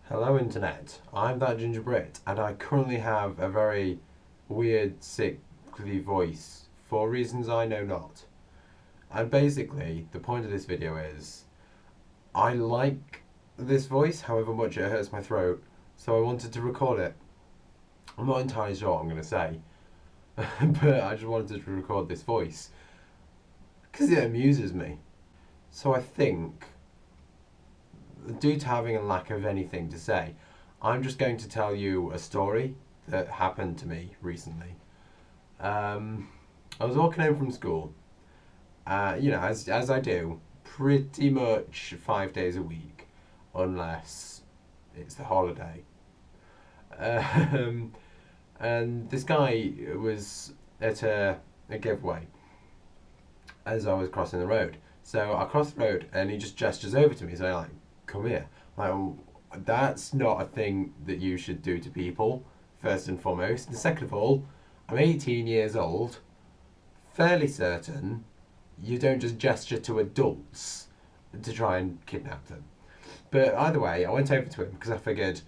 Hello Internet, I'm that Ginger Brit and I currently have a very weird, sickly voice for reasons I know not. And basically, the point of this video is, I like this voice, however much it hurts my throat, so I wanted to record it. I'm not entirely sure what I'm going to say, but I just wanted to record this voice, because it amuses me. So I think, due to having a lack of anything to say, I'm just going to tell you a story that happened to me recently. I was walking home from school, as I do, pretty much 5 days a week, unless it's the holiday. And this guy was at a giveaway as I was crossing the road. So I crossed the road and he just gestures over to me, saying like, "Come here." Like, well, that's not a thing that you should do to people, first and foremost. And second of all, I'm 18 years old, fairly certain you don't just gesture to adults to try and kidnap them. But either way, I went over to him because I figured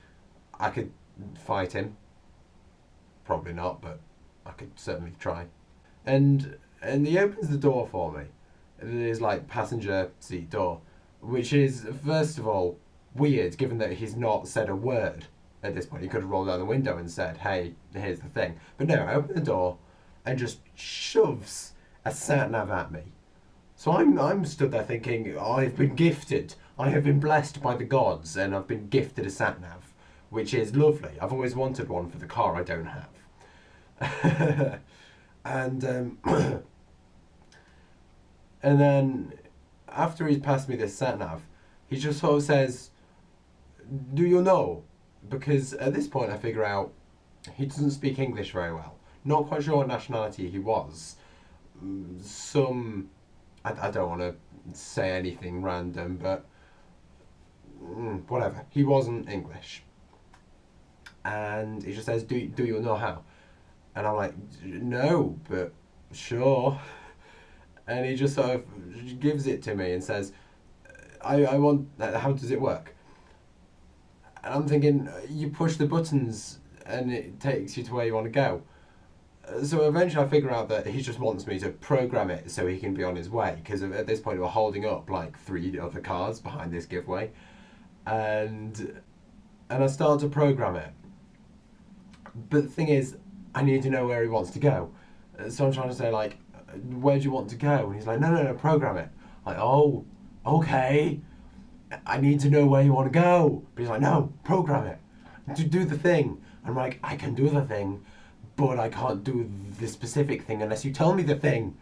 I could fight him. Probably not, but I could certainly try. And he opens the door for me. It is like passenger seat door, which is, first of all, weird given that he's not said a word at this point. He could have rolled down the window and said, "Hey, here's the thing." But no, I open the door and just shoves a sat-nav at me. So I'm stood there thinking, I've been gifted. I have been blessed by the gods and I've been gifted a sat-nav, which is lovely. I've always wanted one for the car I don't have. and and then after he's passed me this sat-nav, he just sort of says, "Do you know?" Because at this point I figure out he doesn't speak English very well. Not quite sure what nationality he was. I don't want to say anything random, but whatever. He wasn't English. And he just says, do you know how? And I'm like, "No, but sure." And he just sort of gives it to me and says, I want, how does it work? And I'm thinking, you push the buttons and it takes you to where you want to go. So eventually I figure out that he just wants me to program it so he can be on his way, because at this point we're holding up like 3 other cars behind this giveaway. And I start to program it. But the thing is, I need to know where he wants to go. So I'm trying to say like, "Where do you want to go?" And he's like, no, program it. I'm like, "Oh, okay. I need to know where you want to go." But he's like, "No, program it. Do the thing." I'm like, "I can do the thing, but I can't do the specific thing unless you tell me the thing."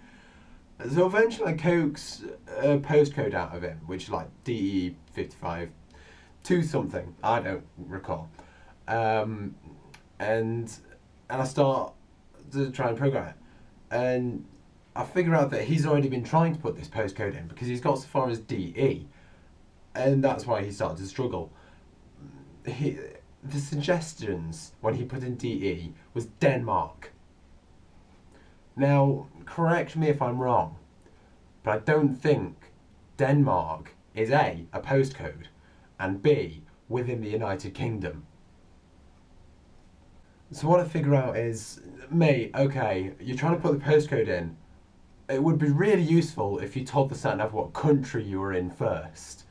So eventually I coax a postcode out of him, which is like DE55 to something. I don't recall. And I start to try and program it. And I figure out that he's already been trying to put this postcode in because he's got so far as DE. And that's why he started to struggle. The suggestions when he put in DE was Denmark. Now, correct me if I'm wrong, but I don't think Denmark is A, a postcode, and B, within the United Kingdom. So what I figure out is, mate, okay, you're trying to put the postcode in. It would be really useful if you told the sat-nav what country you were in first.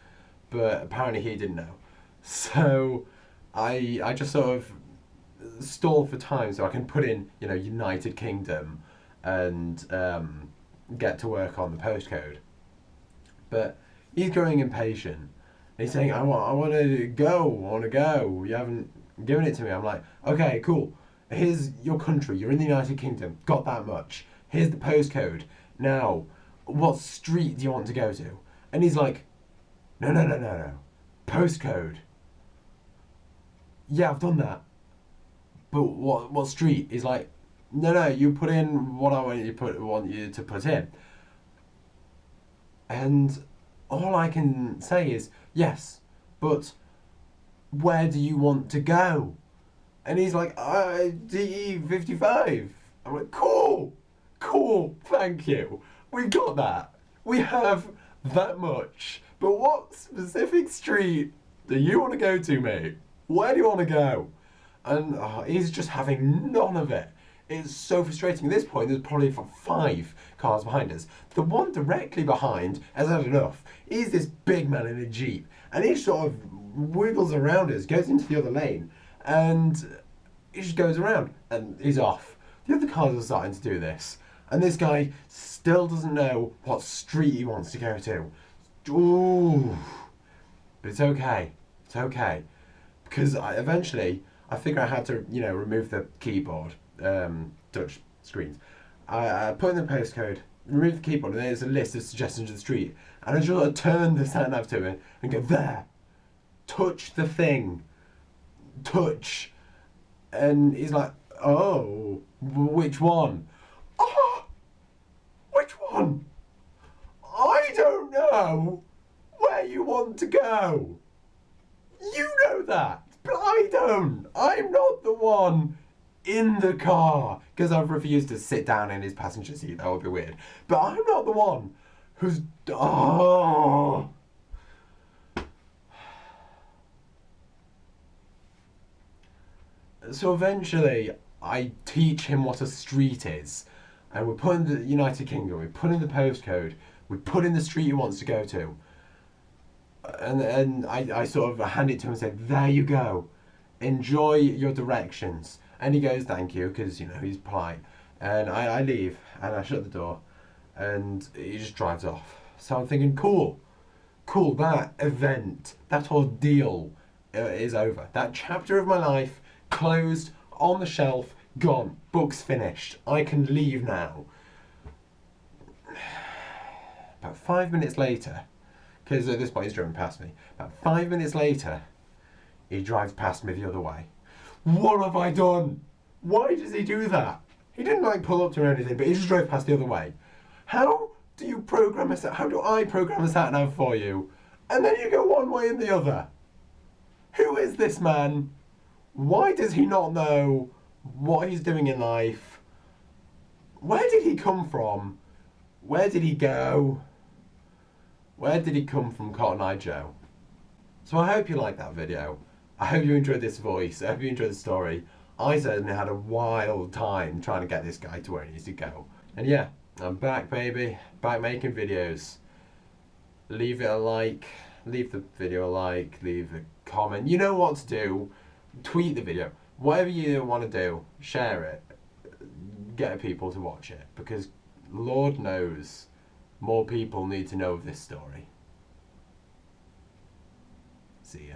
But apparently he didn't know. So I just sort of stall for time so I can put in, United Kingdom and get to work on the postcode. But he's growing impatient. He's saying, I want to go. You haven't given it to me." I'm like, "Okay, cool. Here's your country. You're in the United Kingdom. Got that much. Here's the postcode. Now, what street do you want to go to?" And he's like, No. Postcode. "Yeah, I've done that. But what street?" He's like, No, you put in what I want you to put in." And all I can say is, "Yes, but where do you want to go?" And he's like, DE55. I'm like, cool, thank you. We got that. We have that much. But what specific street do you want to go to, mate? Where do you want to go? And he's just having none of it. It's so frustrating. At this point, there's probably 5 cars behind us. The one directly behind has had enough. He's this big man in a Jeep, and he sort of wiggles around us, goes into the other lane, and he just goes around, and he's off. The other cars are starting to do this, and this guy still doesn't know what street he wants to go to. Ooh. But it's okay. It's okay. Because eventually I figure out how to, remove the keyboard, touch screens. I put in the postcode, remove the keyboard, and there's a list of suggestions of the street. And I just turn the sat nav to it and go, there, touch the thing, touch. And he's like, oh, which one? Oh, which one? I don't know where you want to go. You know that, but I don't. I'm not the one in the car because I've refused to sit down in his passenger seat. That would be weird. But I'm not the one who's. Oh. So eventually, I teach him what a street is, and we put in the United Kingdom. We put in the postcode. We put in the street he wants to go to. And I sort of hand it to him and say, there you go, enjoy your directions. And he goes, thank you, because he's polite. And I leave and I shut the door, and he just drives off. So I'm thinking, cool, that event, that ordeal is over. That chapter of my life closed, on the shelf, gone, book's finished. I can leave now. About 5 minutes later, because at this point he's driven past me. About 5 minutes later, he drives past me the other way. What have I done? Why does he do that? He didn't pull up to me or anything, but he just drove past the other way. How do you program a sat? How do I program a sat nav for you? And then you go one way and the other. Who is this man? Why does he not know what he's doing in life? Where did he come from? Where did he go? Where did he come from, Cotton Eye Joe? So I hope you liked that video. I hope you enjoyed this voice. I hope you enjoyed the story. I certainly had a wild time trying to get this guy to where he needs to go. And yeah, I'm back, baby. Back making videos. Leave it a like. Leave the video a like. Leave a comment. You know what to do. Tweet the video. Whatever you want to do, share it. Get people to watch it. Because Lord knows, more people need to know of this story. See ya.